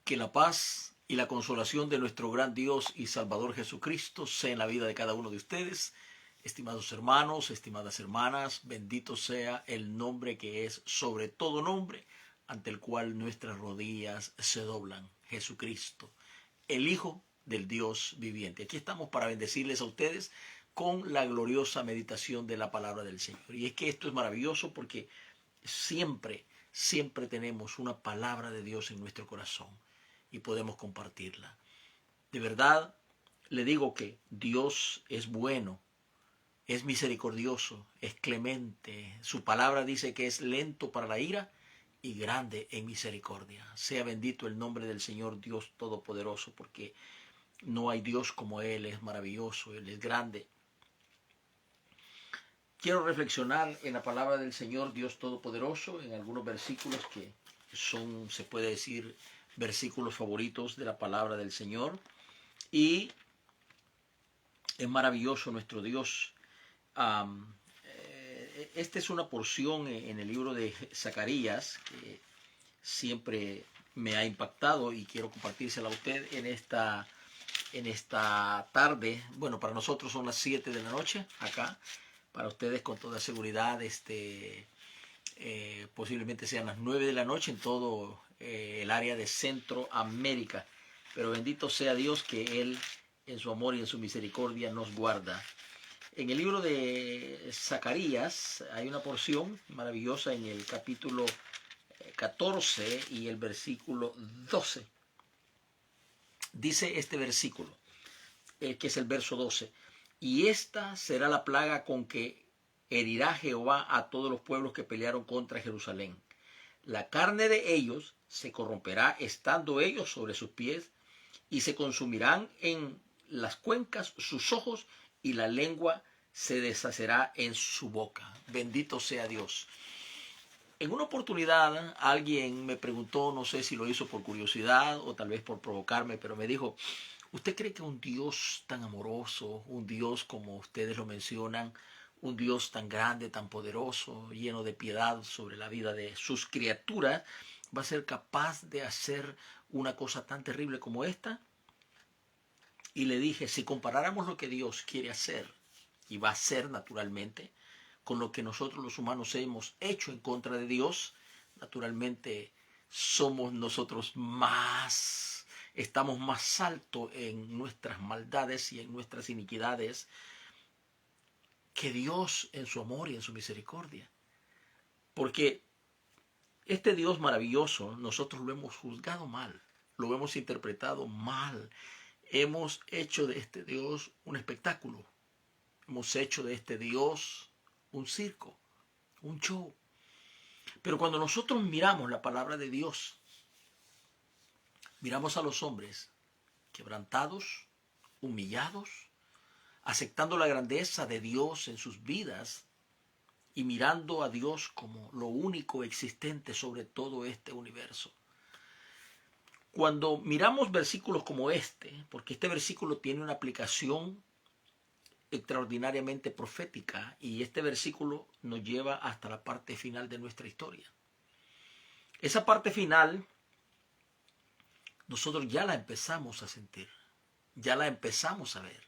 Que la paz y la consolación de nuestro gran Dios y Salvador Jesucristo sea en la vida de cada uno de ustedes. Estimados hermanos, estimadas hermanas, bendito sea el nombre que es sobre todo nombre, ante el cual nuestras rodillas se doblan. Jesucristo, el Hijo del Dios viviente. Aquí estamos para bendecirles a ustedes con la gloriosa meditación de la palabra del Señor. Y es que esto es maravilloso porque siempre tenemos una palabra de Dios en nuestro corazón y podemos compartirla. De verdad, le digo que Dios es bueno, es misericordioso, es clemente. Su palabra dice que es lento para la ira y grande en misericordia. Sea bendito el nombre del Señor Dios Todopoderoso, porque no hay Dios como Él, es maravilloso, Él es grande. Quiero reflexionar en la palabra del Señor Dios Todopoderoso, en algunos versículos que son, se puede decir, versículos favoritos de la palabra del Señor. Y es maravilloso nuestro Dios. Esta es una porción en el libro de Zacarías que siempre me ha impactado y quiero compartírsela a usted en esta tarde. Bueno, para nosotros son las 7 de la noche acá. Para ustedes con toda seguridad posiblemente sean las 9 de la noche en todo el área de Centroamérica. Pero bendito sea Dios que Él en su amor y en su misericordia nos guarda. En el libro de Zacarías hay una porción maravillosa en el capítulo 14 y el versículo 12. Dice este versículo, que es el verso 12. Y esta será la plaga con que herirá Jehová a todos los pueblos que pelearon contra Jerusalén. La carne de ellos se corromperá estando ellos sobre sus pies, y se consumirán en las cuencas sus ojos, y la lengua se deshacerá en su boca. Bendito sea Dios. En una oportunidad alguien me preguntó, no sé si lo hizo por curiosidad o tal vez por provocarme, pero me dijo: ¿usted cree que un Dios tan amoroso, un Dios como ustedes lo mencionan, un Dios tan grande, tan poderoso, lleno de piedad sobre la vida de sus criaturas, va a ser capaz de hacer una cosa tan terrible como esta? Y le dije, si comparáramos lo que Dios quiere hacer, y va a hacer naturalmente, con lo que nosotros los humanos hemos hecho en contra de Dios, naturalmente somos nosotros estamos más alto en nuestras maldades y en nuestras iniquidades que Dios en su amor y en su misericordia. Porque este Dios maravilloso nosotros lo hemos juzgado mal, lo hemos interpretado mal. Hemos hecho de este Dios un espectáculo. Hemos hecho de este Dios un circo, un show. Pero cuando nosotros miramos la palabra de Dios, miramos a los hombres quebrantados, humillados, aceptando la grandeza de Dios en sus vidas y mirando a Dios como lo único existente sobre todo este universo. Cuando miramos versículos como este, porque este versículo tiene una aplicación extraordinariamente profética y este versículo nos lleva hasta la parte final de nuestra historia. Esa parte final nosotros ya la empezamos a sentir, ya la empezamos a ver.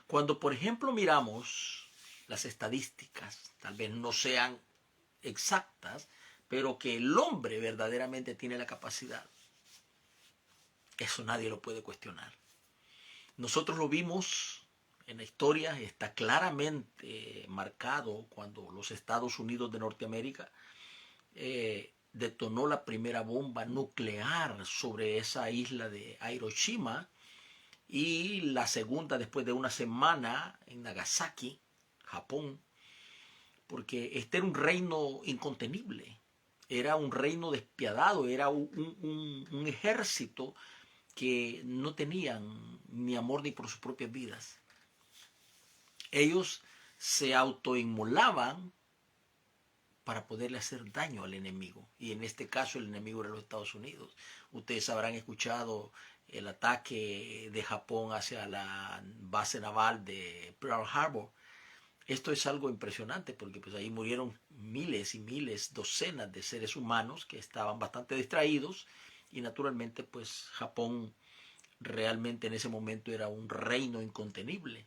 Cuando, por ejemplo, miramos las estadísticas, tal vez no sean exactas, pero que el hombre verdaderamente tiene la capacidad, eso nadie lo puede cuestionar. Nosotros lo vimos en la historia, está claramente marcado cuando los Estados Unidos de Norteamérica detonó la primera bomba nuclear sobre esa isla de Hiroshima, y la segunda después de una semana en Nagasaki, Japón, porque este era un reino incontenible, era un reino despiadado, era un ejército que no tenían ni amor ni por sus propias vidas. Ellos se autoinmolaban para poderle hacer daño al enemigo. Y en este caso el enemigo era los Estados Unidos. Ustedes habrán escuchado el ataque de Japón hacia la base naval de Pearl Harbor. Esto es algo impresionante porque pues ahí murieron miles y miles, docenas de seres humanos que estaban bastante distraídos Y naturalmente, pues Japón realmente en ese momento era un reino incontenible.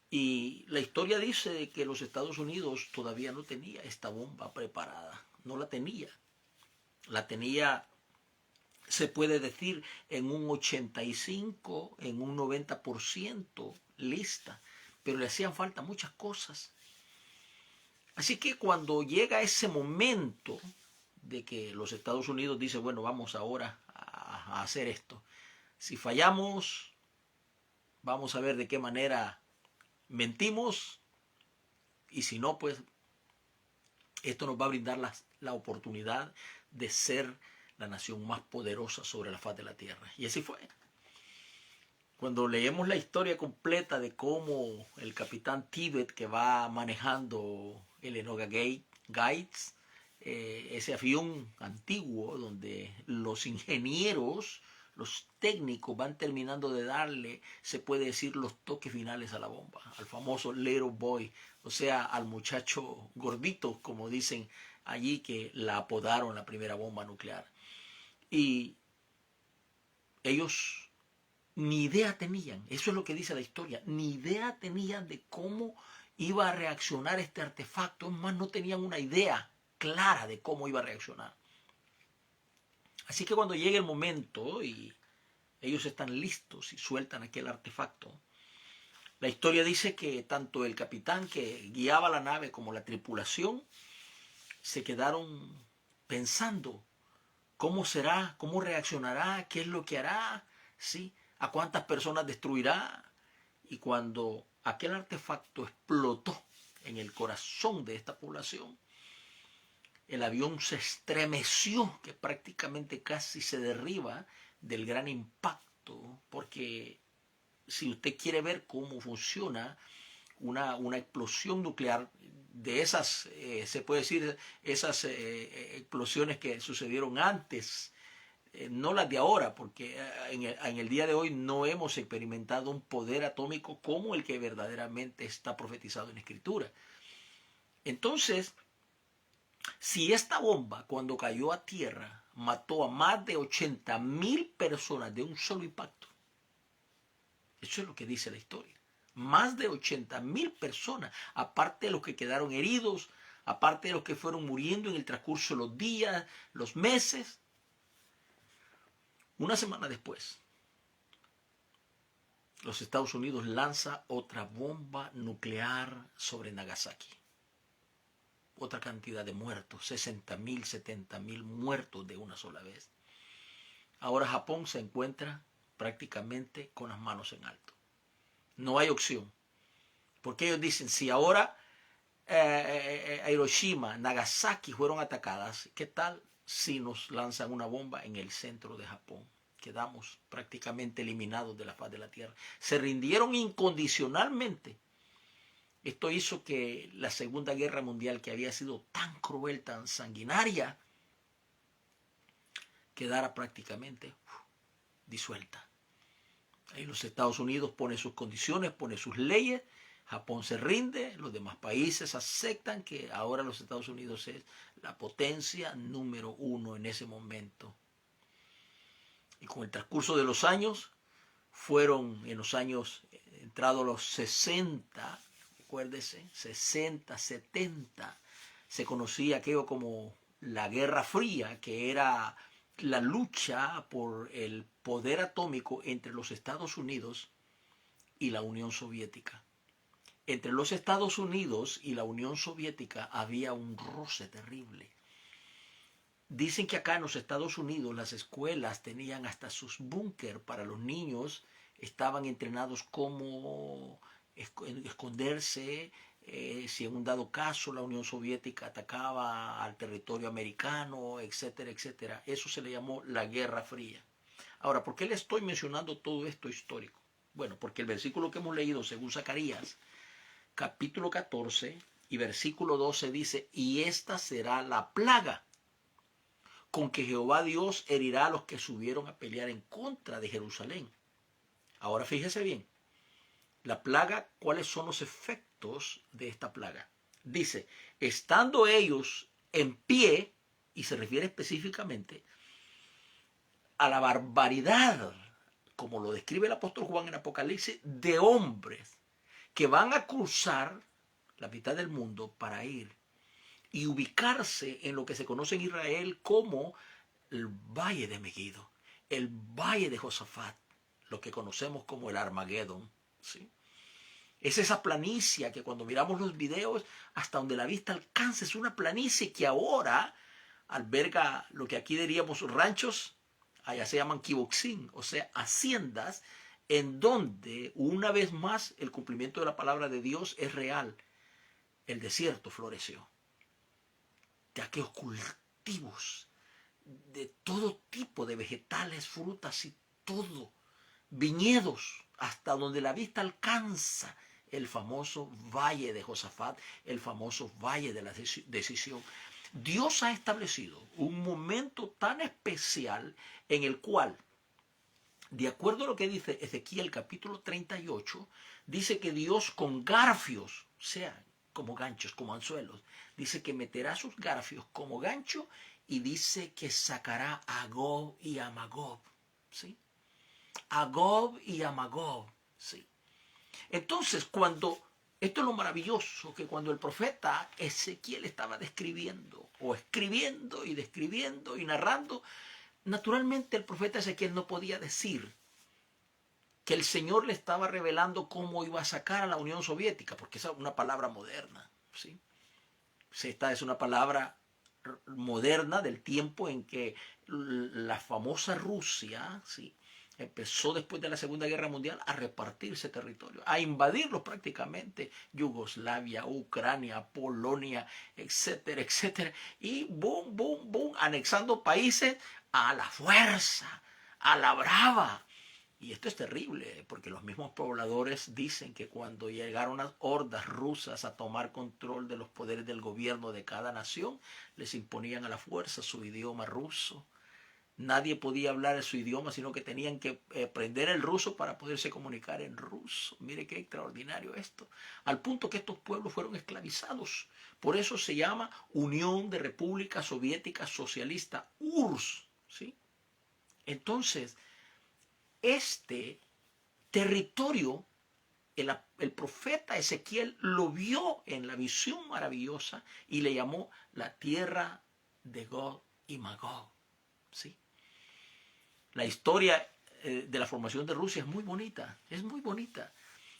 Y la historia dice que los Estados Unidos todavía no tenía esta bomba preparada, no la tenía. La tenía, se puede decir, en un 85, en un 90% lista, pero le hacían falta muchas cosas. Así que cuando llega ese momento de que los Estados Unidos dicen, bueno, vamos ahora a hacer esto. Si fallamos, vamos a ver de qué manera mentimos, y si no, pues esto nos va a brindar la oportunidad de ser la nación más poderosa sobre la faz de la tierra. Y así fue. Cuando leemos la historia completa de cómo el capitán Tibet, que va manejando el Enola Gates, ese avión antiguo donde los ingenieros, los técnicos van terminando de darle, se puede decir, los toques finales a la bomba, al famoso little boy, o sea, al muchacho gordito, como dicen allí, que la apodaron la primera bomba nuclear. Y ellos ni idea tenían, eso es lo que dice la historia, ni idea tenían de cómo iba a reaccionar este artefacto, más no tenían una idea clara de cómo iba a reaccionar. Así que cuando llegue el momento y ellos están listos y sueltan aquel artefacto, la historia dice que tanto el capitán que guiaba la nave como la tripulación se quedaron pensando cómo será, cómo reaccionará, qué es lo que hará, ¿sí? A cuántas personas destruirá. Y cuando aquel artefacto explotó en el corazón de esta población, el avión se estremeció, que prácticamente casi se derriba del gran impacto, porque si usted quiere ver cómo funciona una explosión nuclear, de esas, se puede decir, esas explosiones que sucedieron antes, no las de ahora, porque en el día de hoy no hemos experimentado un poder atómico como el que verdaderamente está profetizado en la Escritura. Entonces, si esta bomba, cuando cayó a tierra, mató a más de 80,000 personas de un solo impacto, eso es lo que dice la historia. Más de 80,000 personas, aparte de los que quedaron heridos, aparte de los que fueron muriendo en el transcurso de los días, los meses. Una semana después, los Estados Unidos lanza otra bomba nuclear sobre Nagasaki. Otra cantidad de muertos, 60,000, 70,000 muertos de una sola vez. Ahora Japón se encuentra prácticamente con las manos en alto. No hay opción. Porque ellos dicen, si ahora Hiroshima, Nagasaki fueron atacadas, ¿qué tal si nos lanzan una bomba en el centro de Japón? Quedamos prácticamente eliminados de la faz de la tierra. Se rindieron incondicionalmente. Esto hizo que la Segunda Guerra Mundial, que había sido tan cruel, tan sanguinaria, quedara prácticamente disuelta. Ahí los Estados Unidos pone sus condiciones, pone sus leyes, Japón se rinde, los demás países aceptan que ahora los Estados Unidos es la potencia número 1 en ese momento. Y con el transcurso de los años, fueron en los años entrados los 60, acuérdese, 60, 70, se conocía aquello como la Guerra Fría, que era la lucha por el poder atómico entre los Estados Unidos y la Unión Soviética. Entre los Estados Unidos y la Unión Soviética había un roce terrible. Dicen que acá en los Estados Unidos las escuelas tenían hasta sus búnker para los niños, estaban entrenados cómo esconderse si en un dado caso la Unión Soviética atacaba al territorio americano, etcétera, etcétera. Eso se le llamó la Guerra Fría. Ahora, ¿por qué le estoy mencionando todo esto histórico? Bueno, porque el versículo que hemos leído según Zacarías, capítulo 14 y versículo 12 dice, y esta será la plaga con que Jehová Dios herirá a los que subieron a pelear en contra de Jerusalén. Ahora fíjese bien, la plaga, ¿cuáles son los efectos de esta plaga? Dice, estando ellos en pie, y se refiere específicamente a la barbaridad, como lo describe el apóstol Juan en Apocalipsis, de hombres que van a cruzar la mitad del mundo para ir y ubicarse en lo que se conoce en Israel como el Valle de Megiddo, el Valle de Josafat, lo que conocemos como el Armagedón, ¿sí? Es esa planicie que cuando miramos los videos, hasta donde la vista alcanza, es una planicie que ahora alberga lo que aquí diríamos ranchos, allá se llaman kibutzim, o sea, haciendas, en donde una vez más el cumplimiento de la palabra de Dios es real. El desierto floreció. De aquellos cultivos, de todo tipo de vegetales, frutas y todo, viñedos, hasta donde la vista alcanza, el famoso Valle de Josafat, el famoso Valle de la Decisión. Dios ha establecido un momento tan especial en el cual, de acuerdo a lo que dice Ezequiel capítulo 38, dice que Dios con garfios, o sea, como ganchos, como anzuelos, dice que meterá sus garfios como gancho y dice que sacará a Gog y a Magog, ¿sí? A Gog y a Magog, ¿sí? Entonces, esto es lo maravilloso, que cuando el profeta Ezequiel estaba describiendo, o escribiendo y describiendo y narrando, naturalmente el profeta Ezequiel no podía decir que el Señor le estaba revelando cómo iba a sacar a la Unión Soviética, porque esa es una palabra moderna, ¿sí? Esta es una palabra moderna del tiempo en que la famosa Rusia, ¿sí?, empezó después de la Segunda Guerra Mundial a repartirse territorio, a invadirlos prácticamente, Yugoslavia, Ucrania, Polonia, etcétera, etcétera, y boom, boom, boom, anexando países a la fuerza, a la brava. Y esto es terrible, porque los mismos pobladores dicen que cuando llegaron las hordas rusas a tomar control de los poderes del gobierno de cada nación, les imponían a la fuerza su idioma ruso. Nadie podía hablar su idioma, sino que tenían que aprender el ruso para poderse comunicar en ruso. Mire qué extraordinario esto. Al punto que estos pueblos fueron esclavizados. Por eso se llama Unión de Repúblicas Soviéticas Socialistas, URSS, ¿sí? Entonces, este territorio, el profeta Ezequiel lo vio en la visión maravillosa y le llamó la tierra de Gog y Magog, ¿sí? La historia de la formación de Rusia es muy bonita,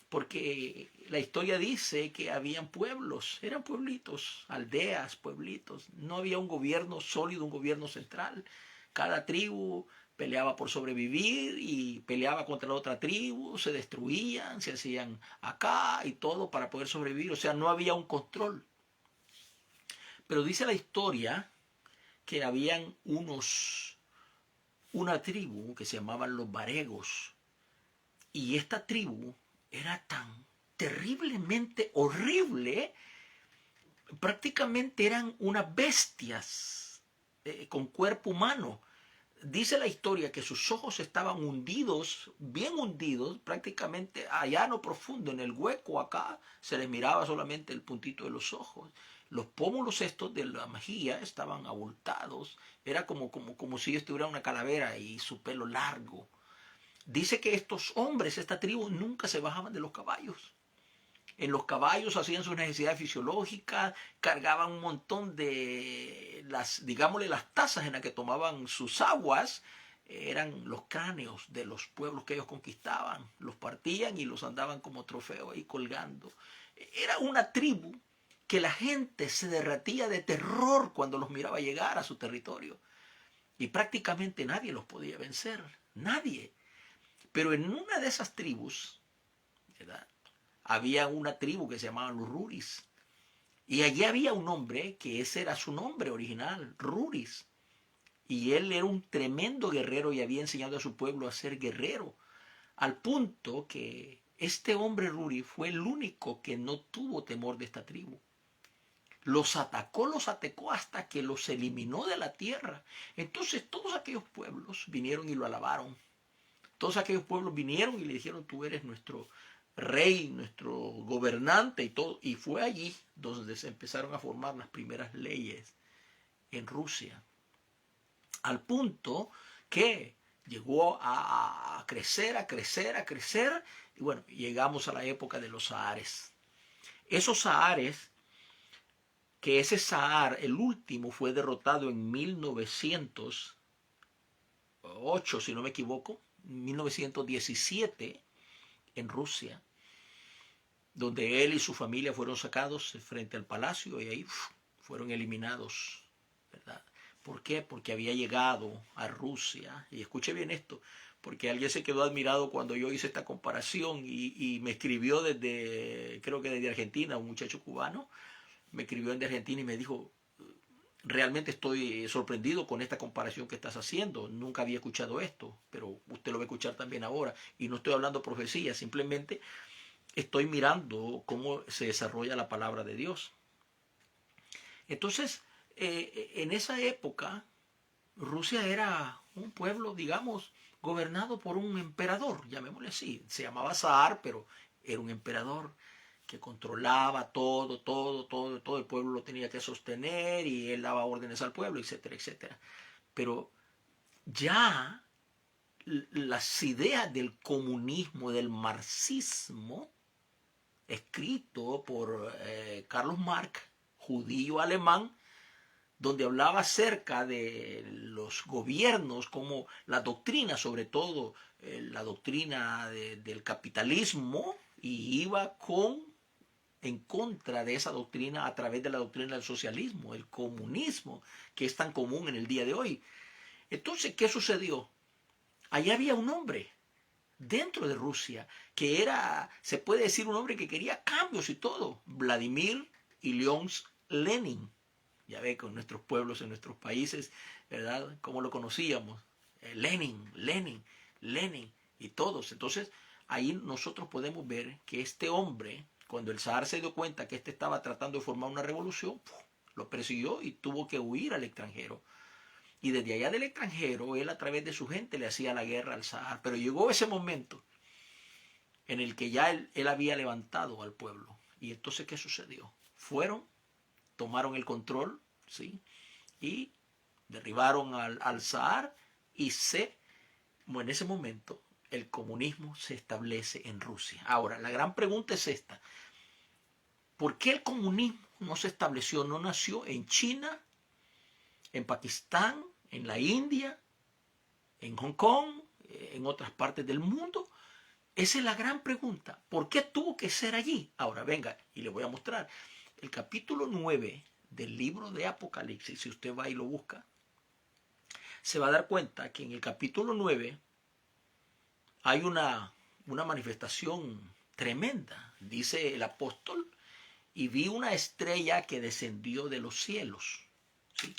porque la historia dice que habían pueblos, eran pueblitos, aldeas, pueblitos, no había un gobierno sólido, un gobierno central. Cada tribu peleaba por sobrevivir y peleaba contra la otra tribu, se destruían, se hacían acá y todo para poder sobrevivir, o sea, no había un control. Pero dice la historia que habían una tribu que se llamaban los varegos, y esta tribu era tan terriblemente horrible, prácticamente eran unas bestias con cuerpo humano. Dice la historia que sus ojos estaban hundidos, bien hundidos, prácticamente allá en lo profundo, en el hueco acá, se les miraba solamente el puntito de los ojos. Los pómulos estos de la mejilla estaban abultados, era como si ellos tuvieran una calavera y su pelo largo. Dice que estos hombres, esta tribu, nunca se bajaban de los caballos. En los caballos hacían sus necesidades fisiológicas, cargaban un montón de digámosle, las tazas en las que tomaban sus aguas, eran los cráneos de los pueblos que ellos conquistaban. Los partían y los andaban como trofeo ahí colgando. Era una tribu que la gente se derretía de terror cuando los miraba llegar a su territorio. Y prácticamente nadie los podía vencer, nadie. Pero en una de esas tribus, ¿verdad?, había una tribu que se llamaban los Ruris. Y allí había un hombre que ese era su nombre original, Ruris. Y él era un tremendo guerrero y había enseñado a su pueblo a ser guerrero. Al punto que este hombre Ruris fue el único que no tuvo temor de esta tribu. Los atacó hasta que los eliminó de la tierra. Entonces todos aquellos pueblos vinieron y lo alabaron. Todos aquellos pueblos vinieron y le dijeron: tú eres nuestro rey, nuestro gobernante y todo. Y fue allí donde se empezaron a formar las primeras leyes en Rusia. Al punto que llegó a crecer, a crecer, a crecer, y bueno, llegamos a la época de los zahares. Esos zahares, que ese zahar, el último, fue derrotado en 1908, si no me equivoco, 1917, en Rusia, donde él y su familia fueron sacados frente al palacio y ahí fueron eliminados, ¿verdad? ¿Por qué? Porque había llegado a Rusia, y escuche bien esto, porque alguien se quedó admirado cuando yo hice esta comparación y me escribió desde, creo que desde Argentina, un muchacho cubano, me escribió desde Argentina y me dijo, realmente estoy sorprendido con esta comparación que estás haciendo, nunca había escuchado esto, pero usted lo va a escuchar también ahora, y no estoy hablando profecía, simplemente estoy mirando cómo se desarrolla la palabra de Dios. Entonces, en esa época, Rusia era un pueblo, digamos, gobernado por un emperador, llamémosle así. Se llamaba Zar, pero era un emperador que controlaba todo, todo, todo, todo el pueblo lo tenía que sostener y él daba órdenes al pueblo, etcétera, etcétera. Pero ya las ideas del comunismo, del marxismo, escrito por Carlos Marx, judío alemán, donde hablaba acerca de los gobiernos, como la doctrina, sobre todo la doctrina del capitalismo, y iba en contra de esa doctrina a través de la doctrina del socialismo, el comunismo, que es tan común en el día de hoy. Entonces, ¿qué sucedió? Allá había un hombre dentro de Rusia que era, se puede decir, un hombre que quería cambios y todo, Vladimir Ilyich Lenin. Ya ve, con nuestros pueblos, en nuestros países, ¿verdad? ¿Cómo lo conocíamos? Lenin, Lenin, Lenin y todos. Entonces, ahí nosotros podemos ver que este hombre, cuando el zar se dio cuenta que este estaba tratando de formar una revolución, lo persiguió y tuvo que huir al extranjero. Y desde allá del extranjero, él a través de su gente le hacía la guerra al zar. Pero llegó ese momento en el que ya él había levantado al pueblo. Y entonces, ¿qué sucedió? Fueron, tomaron el control, ¿sí? Y derribaron al zar y en ese momento el comunismo se establece en Rusia. Ahora, la gran pregunta es esta. ¿Por qué el comunismo no se estableció, no nació en China, en Pakistán, en la India, en Hong Kong, en otras partes del mundo? Esa es la gran pregunta. ¿Por qué tuvo que ser allí? Ahora, venga, y le voy a mostrar. El capítulo 9 del libro de Apocalipsis, si usted va y lo busca, se va a dar cuenta que en el capítulo 9 hay una manifestación tremenda. Dice el apóstol, y vi una estrella que descendió de los cielos, ¿sí?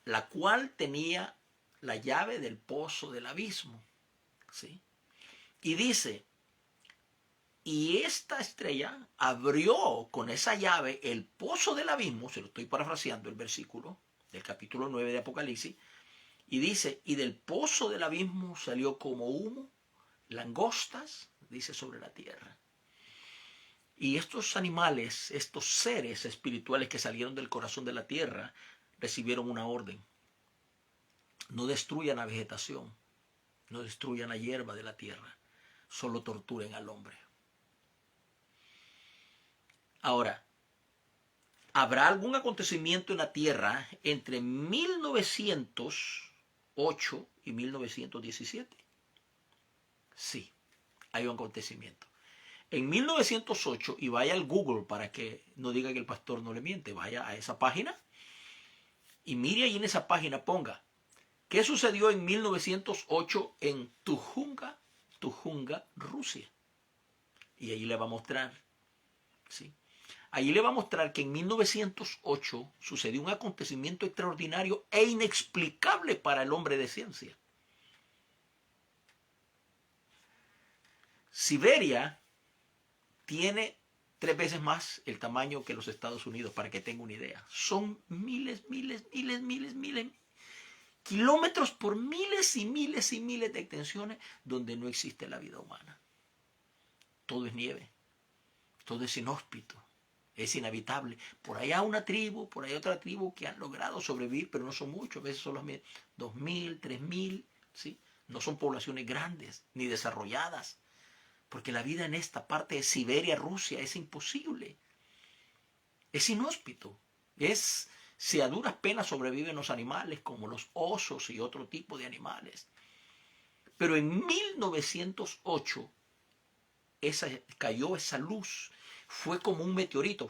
La cual tenía la llave del pozo del abismo, ¿sí? Y dice, y esta estrella abrió con esa llave el pozo del abismo, se lo estoy parafraseando el versículo del capítulo 9 de Apocalipsis, y dice, y del pozo del abismo salió como humo, langostas, dice, sobre la tierra. Y estos animales, estos seres espirituales que salieron del corazón de la tierra, recibieron una orden. No destruyan la vegetación, no destruyan la hierba de la tierra, solo torturen al hombre. Ahora, ¿habrá algún acontecimiento en la tierra entre 1908 y 1917? Sí, hay un acontecimiento. En 1908, y vaya al Google para que no diga que el pastor no le miente, vaya a esa página y mire ahí en esa página, ponga, ¿qué sucedió en 1908 en Tujunga, Rusia? Y ahí le va a mostrar, ¿sí? Ahí le va a mostrar que en 1908 sucedió un acontecimiento extraordinario e inexplicable para el hombre de ciencia. Siberia tiene 3 veces más el tamaño que los Estados Unidos, para que tenga una idea. Son miles, kilómetros por miles y miles y miles de extensiones donde no existe la vida humana. Todo es nieve, todo es inhóspito, es inhabitable. Por allá una tribu, por allá otra tribu que han logrado sobrevivir, pero no son muchos, a veces son los 2.000, 3.000, ¿sí? No son poblaciones grandes ni desarrolladas, porque la vida en esta parte de Siberia, Rusia, es imposible. Es inhóspito. Si a duras penas sobreviven los animales, como los osos y otro tipo de animales. Pero en 1908 cayó esa luz. Fue como un meteorito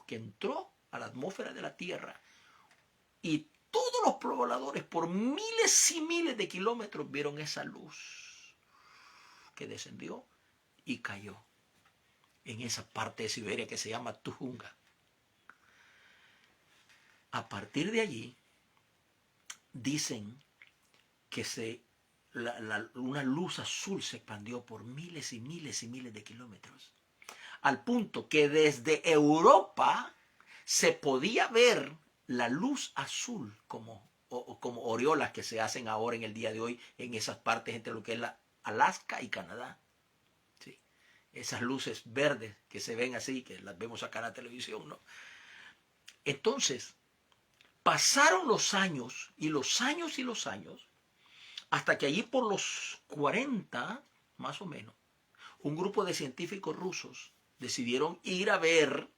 que entró a la atmósfera de la Tierra. Y todos los pobladores por miles y miles de kilómetros vieron esa luz que descendió y cayó en esa parte de Siberia que se llama Tujunga. A partir de allí, dicen que una luz azul se expandió por miles y miles y miles de kilómetros, al punto que desde Europa se podía ver la luz azul como aureolas que se hacen ahora en el día de hoy en esas partes entre lo que es Alaska y Canadá. ¿Sí? Esas luces verdes que se ven así, que las vemos acá en la televisión, ¿no? Entonces, pasaron los años y los años y los años, hasta que allí por los 40, más o menos, un grupo de científicos rusos decidieron ir a ver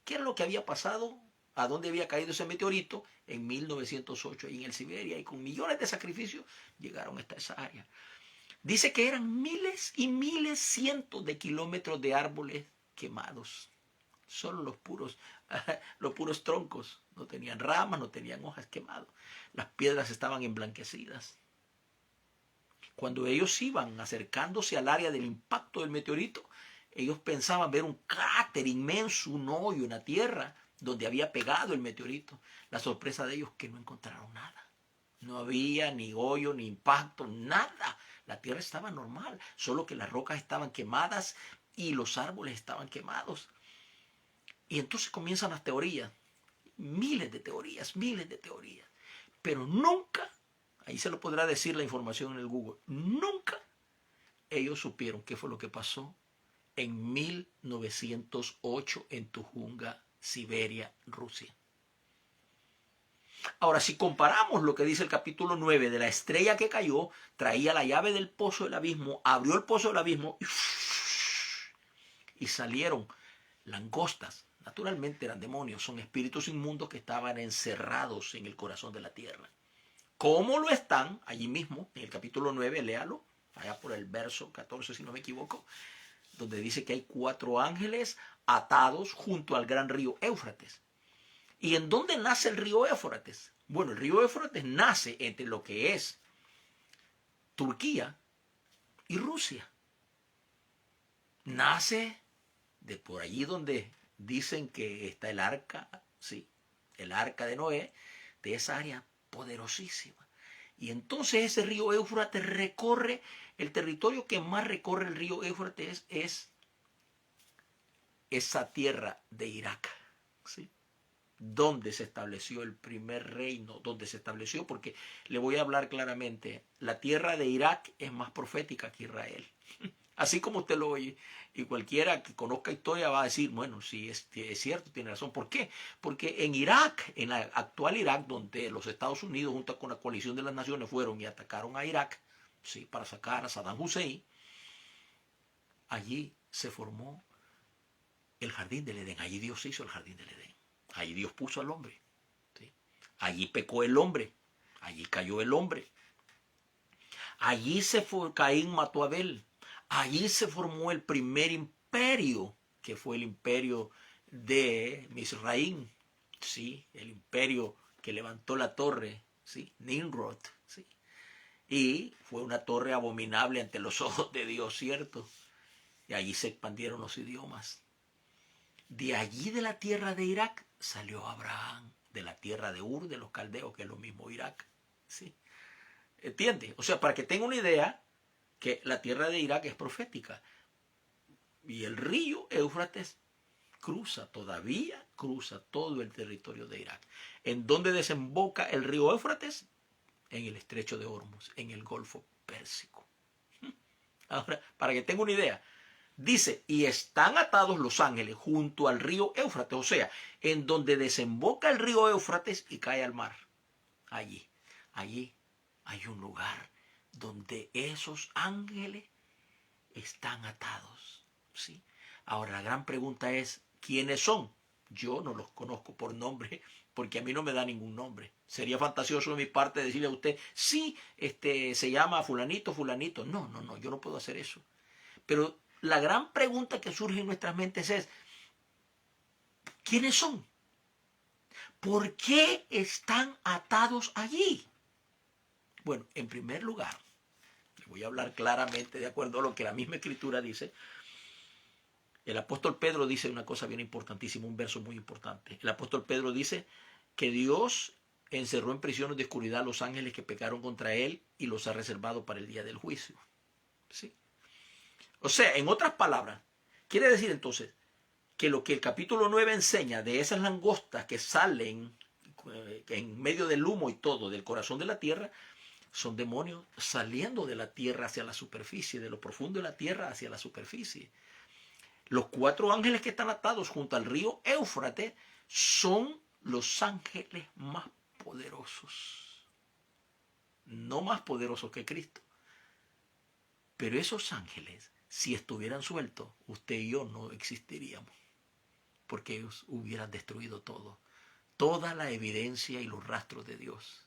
qué era lo que había pasado, a dónde había caído ese meteorito en 1908 ahí en el Siberia, y con millones de sacrificios llegaron hasta esa área. Dice que eran miles y miles, cientos de kilómetros de árboles quemados. Solo los puros troncos, no tenían ramas, no tenían hojas, quemados. Las piedras estaban emblanquecidas. Cuando ellos iban acercándose al área del impacto del meteorito, ellos pensaban ver un cráter inmenso, un hoyo en la tierra donde había pegado el meteorito. La sorpresa de ellos es que no encontraron nada. No había ni hoyo, ni impacto, nada. La tierra estaba normal, solo que las rocas estaban quemadas y los árboles estaban quemados. Y entonces comienzan las teorías, miles de teorías, pero nunca, ahí se lo podrá decir la información en el Google, nunca ellos supieron qué fue lo que pasó en 1908 en Tujunga, Siberia, Rusia. Ahora, si comparamos lo que dice el capítulo 9 de la estrella que cayó, traía la llave del pozo del abismo, abrió el pozo del abismo y salieron langostas. Naturalmente eran demonios, son espíritus inmundos que estaban encerrados en el corazón de la tierra. ¿Cómo lo están? Allí mismo, en el capítulo 9, léalo, allá por el verso 14 si no me equivoco, donde dice que hay 4 ángeles atados junto al gran río Éufrates. ¿Y en dónde nace el río Éufrates? Bueno, el río Éufrates nace entre lo que es Turquía y Rusia. Nace de por allí donde dicen que está el arca, sí, el arca de Noé, de esa área poderosísima. Y entonces ese río Éufrates recorre, el territorio que más recorre el río Éufrates es esa tierra de Irak, ¿sí? Donde se estableció el primer reino, donde se estableció, porque le voy a hablar claramente, la tierra de Irak es más profética que Israel. Así como usted lo oye, y cualquiera que conozca historia va a decir, bueno, sí, es cierto, tiene razón. ¿Por qué? Porque en Irak, en la actual Irak, donde los Estados Unidos junto con la coalición de las naciones fueron y atacaron a Irak, sí, para sacar a Saddam Hussein, allí se formó el jardín del Edén. Allí Dios hizo el jardín del Edén. Allí Dios puso al hombre. ¿Sí? Allí pecó el hombre. Allí cayó el hombre. Allí Caín mató a Abel. Allí se formó el primer imperio, que fue el imperio de Misraim, ¿sí? El imperio que levantó la torre, ¿sí? Nimrod, ¿sí? Y fue una torre abominable ante los ojos de Dios, ¿cierto? Y allí se expandieron los idiomas. De allí, de la tierra de Irak, salió Abraham, de la tierra de Ur, de los caldeos, que es lo mismo Irak, ¿sí? ¿Entiende? O sea, para que tenga una idea, que la tierra de Irak es profética. Y el río Éufrates todavía cruza todo el territorio de Irak. ¿En dónde desemboca el río Éufrates? En el estrecho de Hormuz, en el Golfo Pérsico. Ahora, para que tenga una idea, dice, y están atados los ángeles junto al río Éufrates, o sea, en donde desemboca el río Éufrates y cae al mar. Allí hay un lugar donde esos ángeles están atados, ¿sí? Ahora, la gran pregunta es, ¿quiénes son? Yo no los conozco por nombre, porque a mí no me da ningún nombre. Sería fantasioso de mi parte decirle a usted, sí, se llama fulanito, fulanito. No, no, no, yo no puedo hacer eso. Pero la gran pregunta que surge en nuestras mentes es, ¿quiénes son? ¿Por qué están atados allí? Bueno, en primer lugar, voy a hablar claramente de acuerdo a lo que la misma Escritura dice. El apóstol Pedro dice una cosa bien importantísima, un verso muy importante. El apóstol Pedro dice que Dios encerró en prisiones de oscuridad a los ángeles que pecaron contra él y los ha reservado para el día del juicio. ¿Sí? O sea, en otras palabras, quiere decir entonces que lo que el capítulo 9 enseña de esas langostas que salen en medio del humo y todo del corazón de la tierra, son demonios saliendo de la tierra hacia la superficie, de lo profundo de la tierra hacia la superficie. Los 4 ángeles que están atados junto al río Éufrates son los ángeles más poderosos. No más poderosos que Cristo. Pero esos ángeles, si estuvieran sueltos, usted y yo no existiríamos. Porque ellos hubieran destruido todo. Toda la evidencia y los rastros de Dios.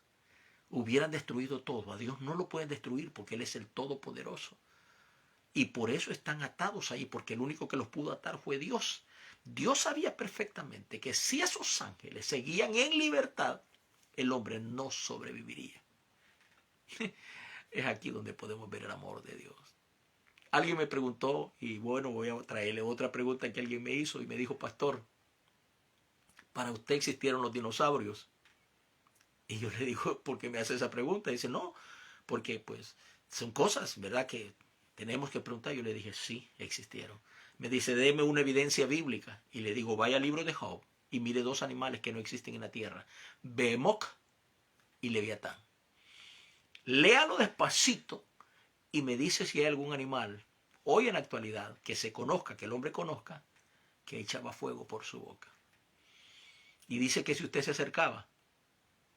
Hubieran destruido todo. A Dios no lo pueden destruir porque Él es el Todopoderoso. Y por eso están atados ahí, porque el único que los pudo atar fue Dios. Dios sabía perfectamente que si esos ángeles seguían en libertad, el hombre no sobreviviría. Es aquí donde podemos ver el amor de Dios. Alguien me preguntó, y bueno, voy a traerle otra pregunta que alguien me hizo, y me dijo, pastor, ¿para usted existieron los dinosaurios? Y yo le digo, ¿por qué me hace esa pregunta? Y dice, no, porque pues son cosas, ¿verdad?, que tenemos que preguntar. Yo le dije, sí, existieron. Me dice, deme una evidencia bíblica. Y le digo, vaya al libro de Job y mire 2 animales que no existen en la tierra. Behemoth y Leviatán. Léalo despacito y me dice si hay algún animal, hoy en la actualidad, que se conozca, que el hombre conozca, que echaba fuego por su boca. Y dice que si usted se acercaba,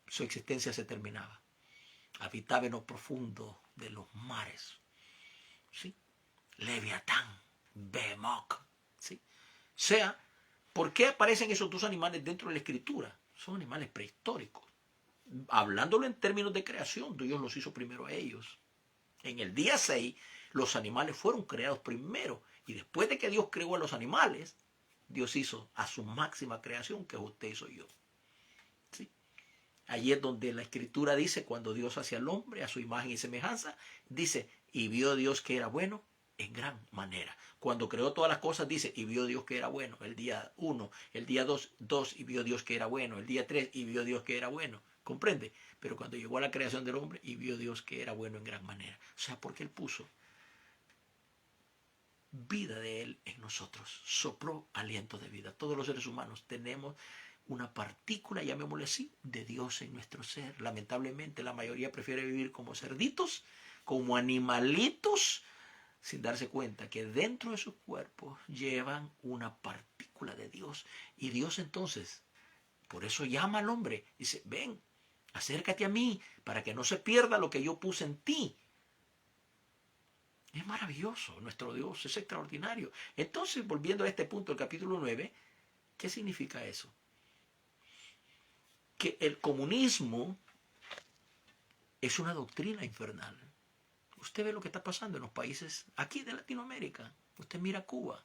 su existencia se terminaba. Habitaba en lo profundo de los mares. ¿Sí? Leviatán, Behemoth. ¿Sí? O sea, ¿por qué aparecen esos 2 animales dentro de la Escritura? Son animales prehistóricos. Hablándolo en términos de creación, Dios los hizo primero a ellos. En el día 6, los animales fueron creados primero. Y después de que Dios creó a los animales, Dios hizo a su máxima creación, que es usted y soy yo. ¿Sí? Allí es donde la Escritura dice, cuando Dios hace al hombre a su imagen y semejanza, dice, y vio Dios que era bueno en gran manera. Cuando creó todas las cosas, dice, y vio Dios que era bueno. El día 1, el día 2, y vio Dios que era bueno. El día 3, y vio Dios que era bueno. ¿Comprende? Pero cuando llegó a la creación del hombre, y vio Dios que era bueno en gran manera. O sea, porque Él puso vida de Él en nosotros. Sopló aliento de vida. Todos los seres humanos tenemos una partícula, llamémosle así, de Dios en nuestro ser. Lamentablemente la mayoría prefiere vivir como cerditos, como animalitos, sin darse cuenta que dentro de sus cuerpos llevan una partícula de Dios. Y Dios entonces, por eso llama al hombre, dice, ven, acércate a mí, para que no se pierda lo que yo puse en ti. Es maravilloso, nuestro Dios es extraordinario. Entonces, volviendo a este punto del capítulo 9, ¿qué significa eso? Que el comunismo es una doctrina infernal. Usted ve lo que está pasando en los países aquí de Latinoamérica. Usted mira Cuba.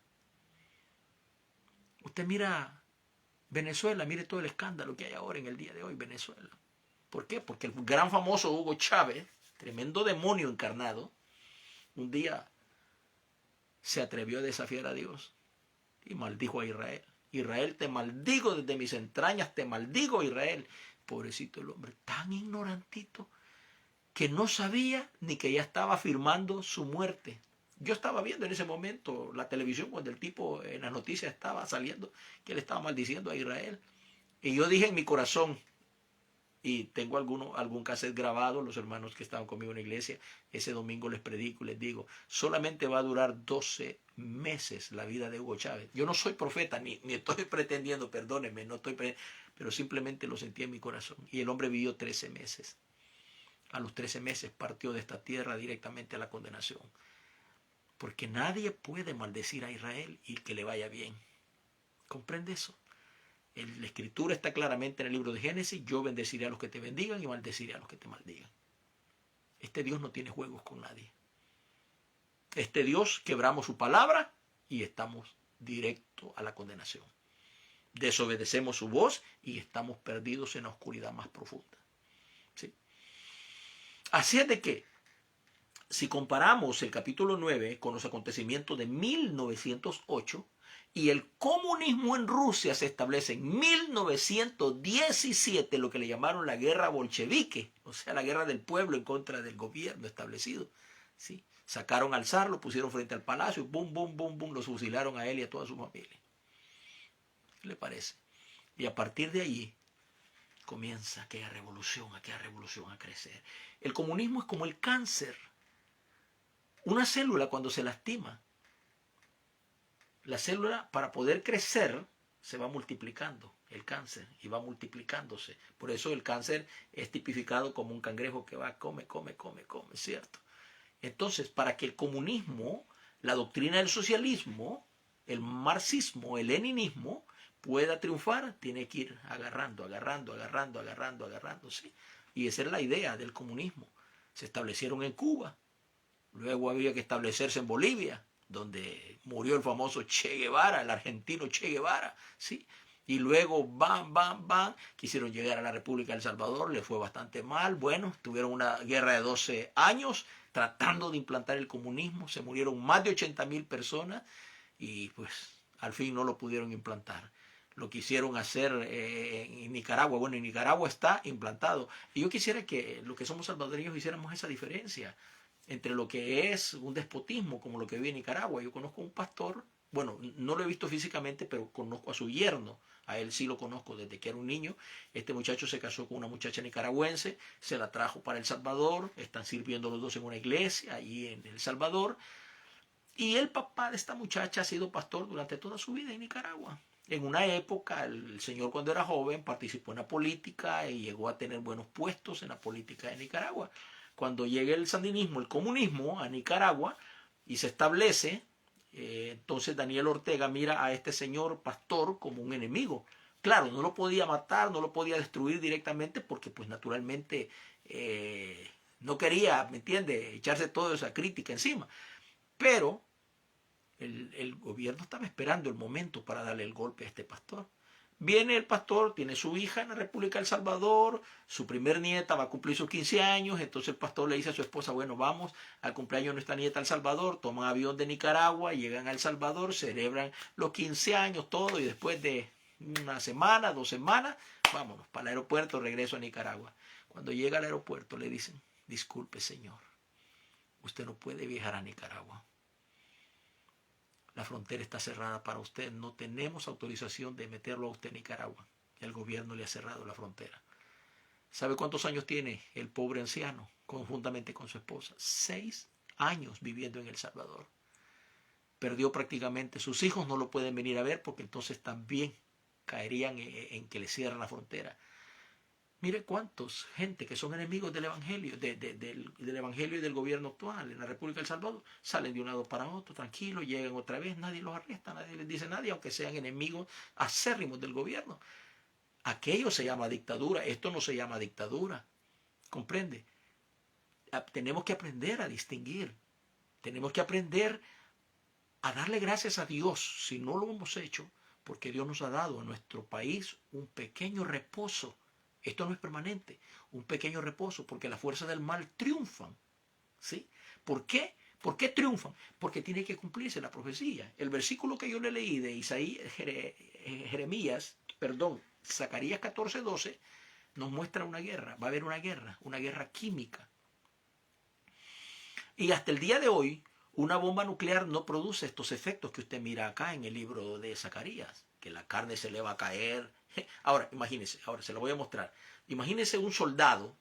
Usted mira Venezuela. Mire todo el escándalo que hay ahora en el día de hoy, Venezuela. ¿Por qué? Porque el gran famoso Hugo Chávez, tremendo demonio encarnado, un día se atrevió a desafiar a Dios y maldijo a Israel. Israel, te maldigo desde mis entrañas, te maldigo, Israel. Pobrecito el hombre, tan ignorantito, que no sabía ni que ya estaba firmando su muerte. Yo estaba viendo en ese momento la televisión cuando el tipo en las noticias estaba saliendo que él estaba maldiciendo a Israel. Y yo dije en mi corazón, y tengo algún cassette grabado, los hermanos que estaban conmigo en la iglesia, ese domingo les predico y les digo, solamente va a durar 12 meses la vida de Hugo Chávez. Yo no soy profeta, ni estoy pretendiendo, perdónenme, no estoy pero simplemente lo sentí en mi corazón. Y el hombre vivió 13 meses. A los 13 meses partió de esta tierra directamente a la condenación. Porque nadie puede maldecir a Israel y que le vaya bien. ¿Comprende eso? La escritura está claramente en el libro de Génesis: yo bendeciré a los que te bendigan y maldeciré a los que te maldigan. Este Dios no tiene juegos con nadie. Este Dios, quebramos su palabra y estamos directo a la condenación. Desobedecemos su voz y estamos perdidos en la oscuridad más profunda. ¿Sí? Así es de que, si comparamos el capítulo 9 con los acontecimientos de 1908, y el comunismo en Rusia se establece en 1917, lo que le llamaron la guerra bolchevique, o sea, la guerra del pueblo en contra del gobierno establecido. ¿Sí? Sacaron al zar, lo pusieron frente al palacio, y boom, boom, boom, boom, lo fusilaron a él y a toda su familia. ¿Qué le parece? Y a partir de allí comienza aquella revolución a crecer. El comunismo es como el cáncer. Una célula, cuando se lastima, la célula, para poder crecer, se va multiplicando, el cáncer, y va multiplicándose. Por eso el cáncer es tipificado como un cangrejo que va, come, ¿cierto? Entonces, para que el comunismo, la doctrina del socialismo, el marxismo, el leninismo, pueda triunfar, tiene que ir agarrando, ¿sí? Y esa es la idea del comunismo. Se establecieron en Cuba, luego había que establecerse en Bolivia, donde murió el famoso Che Guevara, el argentino Che Guevara, ¿sí? Y luego, quisieron llegar a la República de El Salvador, les fue bastante mal. Bueno, tuvieron una guerra de 12 años tratando de implantar el comunismo, se murieron más de 80,000 personas y pues al fin no lo pudieron implantar. Lo quisieron hacer en Nicaragua. Bueno, en Nicaragua está implantado. Y yo quisiera que los que somos salvadoreños hiciéramos esa diferencia entre lo que es un despotismo, como lo que vive en Nicaragua. Yo conozco a un pastor, bueno, no lo he visto físicamente, pero conozco a su yerno. A él sí lo conozco desde que era un niño. Este muchacho se casó con una muchacha nicaragüense, se la trajo para El Salvador, están sirviendo los dos en una iglesia allí en El Salvador. Y el papá de esta muchacha ha sido pastor durante toda su vida en Nicaragua. En una época, el señor, cuando era joven, participó en la política y llegó a tener buenos puestos en la política de Nicaragua. Cuando llega el sandinismo, el comunismo a Nicaragua y se establece, entonces Daniel Ortega mira a este señor pastor como un enemigo. Claro, no lo podía matar, no lo podía destruir directamente porque pues naturalmente no quería, ¿me entiende?, echarse toda esa crítica encima. Pero el gobierno estaba esperando el momento para darle el golpe a este pastor. Viene el pastor, tiene su hija en la República de El Salvador, su primer nieta va a cumplir sus 15 años, entonces el pastor le dice a su esposa: bueno, vamos al cumpleaños de nuestra nieta a El Salvador, toman avión de Nicaragua, llegan a El Salvador, celebran los 15 años, todo, y después de una semana, 2 semanas, vámonos para el aeropuerto, regreso a Nicaragua. Cuando llega al aeropuerto le dicen: disculpe, señor, usted no puede viajar a Nicaragua. La frontera está cerrada para usted. No tenemos autorización de meterlo a usted en Nicaragua. El gobierno le ha cerrado la frontera. ¿Sabe cuántos años tiene el pobre anciano conjuntamente con su esposa? 6 años viviendo en El Salvador. Perdió prácticamente. Sus hijos no lo pueden venir a ver porque entonces también caerían en que le cierran la frontera. Mire cuántos gente que son enemigos del evangelio, del evangelio y del gobierno actual en la República del Salvador, salen de un lado para otro, tranquilos, llegan otra vez, nadie los arresta, nadie les dice nadie, aunque sean enemigos acérrimos del gobierno. Aquello se llama dictadura, esto no se llama dictadura. ¿Comprende? Tenemos que aprender a distinguir, tenemos que aprender a darle gracias a Dios si no lo hemos hecho, porque Dios nos ha dado a nuestro país un pequeño reposo. Esto no es permanente, un pequeño reposo, porque las fuerzas del mal triunfan. ¿Sí? ¿Por qué? ¿Por qué triunfan? Porque tiene que cumplirse la profecía. El versículo que yo le leí de Zacarías 14:12, nos muestra una guerra. Va a haber una guerra química. Y hasta el día de hoy, una bomba nuclear no produce estos efectos que usted mira acá en el libro de Zacarías, que la carne se le va a caer. Ahora, imagínese, ahora se lo voy a mostrar. Imagínese un soldado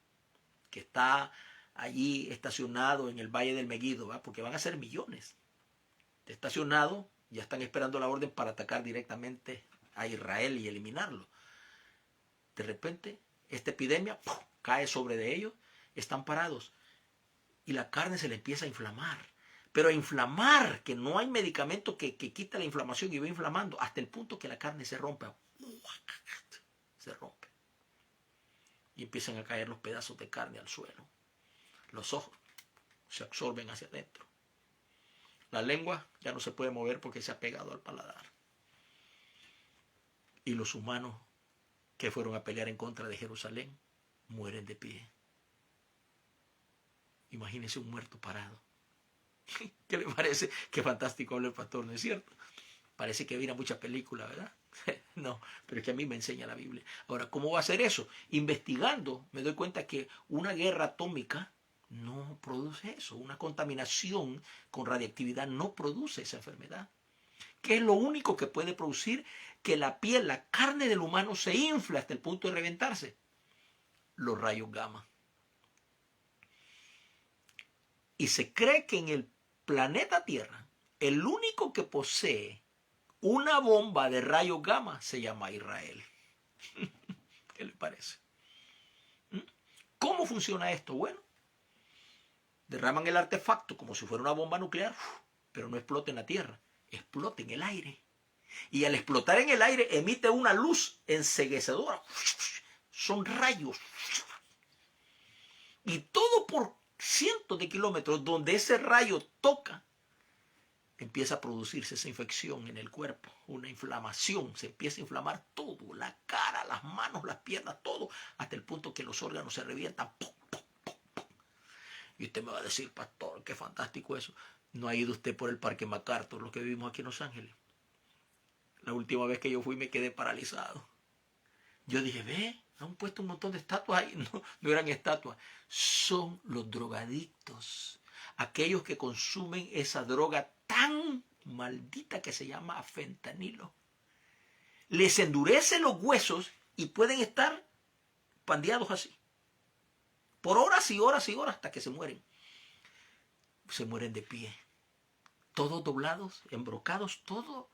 que está allí estacionado en el Valle del Megiddo, ¿va? Porque van a ser millones. Estacionado, ya están esperando la orden para atacar directamente a Israel y eliminarlo. De repente, esta epidemia cae sobre de ellos están parados y la carne se le empieza a inflamar. Pero a inflamar, que no hay medicamento que quita la inflamación y va inflamando hasta el punto que la carne se rompe. Se rompe. Y empiezan a caer los pedazos de carne al suelo. Los ojos se absorben hacia adentro. La lengua ya no se puede mover porque se ha pegado al paladar. Y los humanos que fueron a pelear en contra de Jerusalén mueren de pie. Imagínense un muerto parado. ¿Qué le parece? Qué fantástico habla el pastor, ¿no es cierto? Parece que mira mucha película, ¿verdad? No, pero es que a mí me enseña la Biblia. Ahora, ¿cómo va a ser eso? Investigando, me doy cuenta que una guerra atómica no produce eso. Una contaminación con radiactividad no produce esa enfermedad. ¿Qué es lo único que puede producir que la piel, la carne del humano se infla hasta el punto de reventarse? Los rayos gamma. Y se cree que en el planeta Tierra, el único que posee una bomba de rayos gamma se llama Israel. ¿Qué le parece? ¿Cómo funciona esto? Bueno, derraman el artefacto como si fuera una bomba nuclear, pero no explota en la Tierra, explota en el aire. Y al explotar en el aire emite una luz enceguecedora. Son rayos. Y todo por cientos de kilómetros donde ese rayo toca, empieza a producirse esa infección en el cuerpo, una inflamación, se empieza a inflamar todo, la cara, las manos, las piernas, todo, hasta el punto que los órganos se revientan. ¡Pum, pum, pum, pum! Y usted me va a decir, pastor, qué fantástico eso. ¿No ha ido usted por el Parque MacArthur, lo que vivimos aquí en Los Ángeles? La última vez que yo fui me quedé paralizado. Yo dije, ve, han puesto un montón de estatuas ahí. No, no eran estatuas, son los drogadictos. Aquellos que consumen esa droga tan maldita que se llama fentanilo. Les endurece los huesos y pueden estar pandeados así. Por horas y horas y horas hasta que se mueren. Se mueren de pie. Todos doblados, embrocados, todo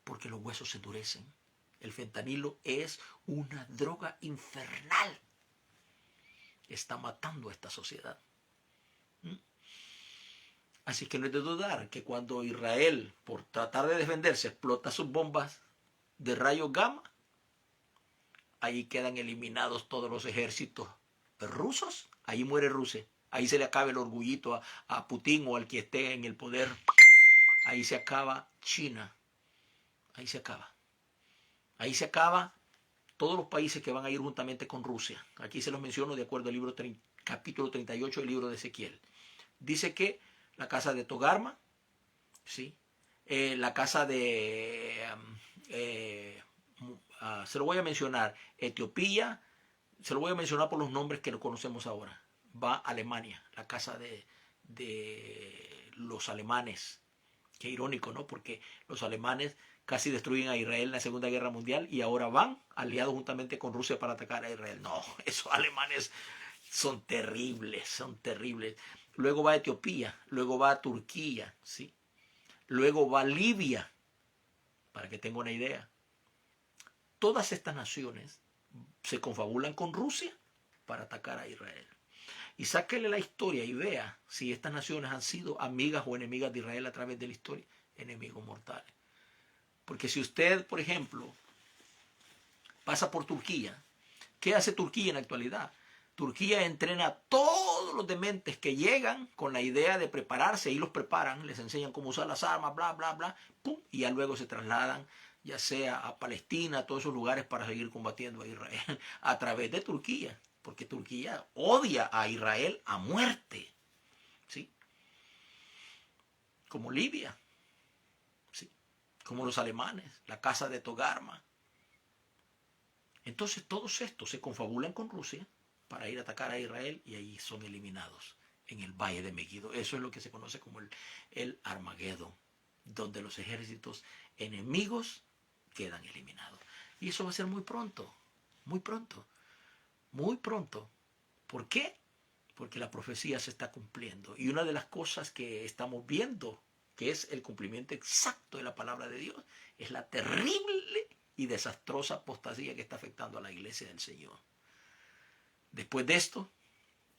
porque los huesos se endurecen. El fentanilo es una droga infernal. Está matando a esta sociedad. Así que no es de dudar que cuando Israel, por tratar de defenderse, explota sus bombas de rayos gamma, ahí quedan eliminados todos los ejércitos rusos. Ahí muere Rusia. Ahí se le acaba el orgullito a Putin o al que esté en el poder. Ahí se acaba China. Ahí se acaba. Ahí se acaba todos los países que van a ir juntamente con Rusia. Aquí se los menciono de acuerdo al libro capítulo 38 del libro de Ezequiel. Dice que la casa de Togarma, ¿sí? La casa de, se lo voy a mencionar, Etiopía, se lo voy a mencionar por los nombres que lo conocemos ahora. Va a Alemania, la casa de los alemanes. Qué irónico, ¿no? Porque los alemanes casi destruyen a Israel en la Segunda Guerra Mundial y ahora van aliados juntamente con Rusia para atacar a Israel. No, esos alemanes son terribles, son terribles. Luego va a Etiopía, luego va a Turquía, ¿sí? Luego va a Libia, para que tenga una idea. Todas estas naciones se confabulan con Rusia para atacar a Israel. Y sáquele la historia y vea si estas naciones han sido amigas o enemigas de Israel a través de la historia. Enemigos mortales. Porque si usted, por ejemplo, pasa por Turquía, ¿qué hace Turquía en la actualidad? Turquía entrena a todos los dementes que llegan con la idea de prepararse y los preparan, les enseñan cómo usar las armas, bla, bla, bla, pum, y ya luego se trasladan ya sea a Palestina, a todos esos lugares para seguir combatiendo a Israel a través de Turquía, porque Turquía odia a Israel a muerte, ¿sí? Como Libia, ¿sí? Como los alemanes, la casa de Togarma. Entonces todos estos se confabulan con Rusia para ir a atacar a Israel y ahí son eliminados en el Valle de Megiddo. Eso es lo que se conoce como el Armagedón, donde los ejércitos enemigos quedan eliminados. Y eso va a ser muy pronto, muy pronto, muy pronto. ¿Por qué? Porque la profecía se está cumpliendo. Y una de las cosas que estamos viendo, que es el cumplimiento exacto de la palabra de Dios, es la terrible y desastrosa apostasía que está afectando a la iglesia del Señor. Después de esto,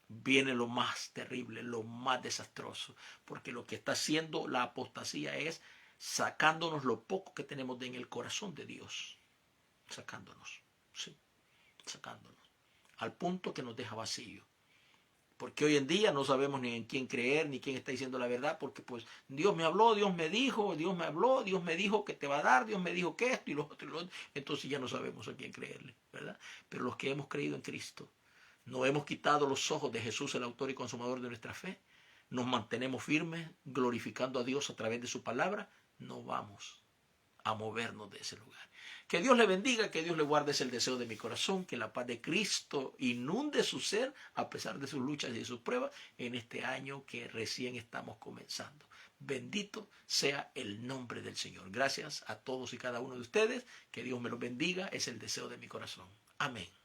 viene lo más terrible, lo más desastroso, porque lo que está haciendo la apostasía es sacándonos lo poco que tenemos en el corazón de Dios, sacándonos, sí, sacándonos, al punto que nos deja vacío. Porque hoy en día no sabemos ni en quién creer, ni quién está diciendo la verdad, porque pues Dios me habló, Dios me dijo, Dios me habló, Dios me dijo que te va a dar, Dios me dijo que esto y lo otro y lo otro. Entonces ya no sabemos a quién creerle, ¿verdad? Pero los que hemos creído en Cristo, no hemos quitado los ojos de Jesús, el autor y consumador de nuestra fe, nos mantenemos firmes, glorificando a Dios a través de su palabra, no vamos a movernos de ese lugar. Que Dios le bendiga, que Dios le guarde, es el deseo de mi corazón, que la paz de Cristo inunde su ser a pesar de sus luchas y de sus pruebas en este año que recién estamos comenzando. Bendito sea el nombre del Señor. Gracias a todos y cada uno de ustedes, que Dios me los bendiga, es el deseo de mi corazón. Amén.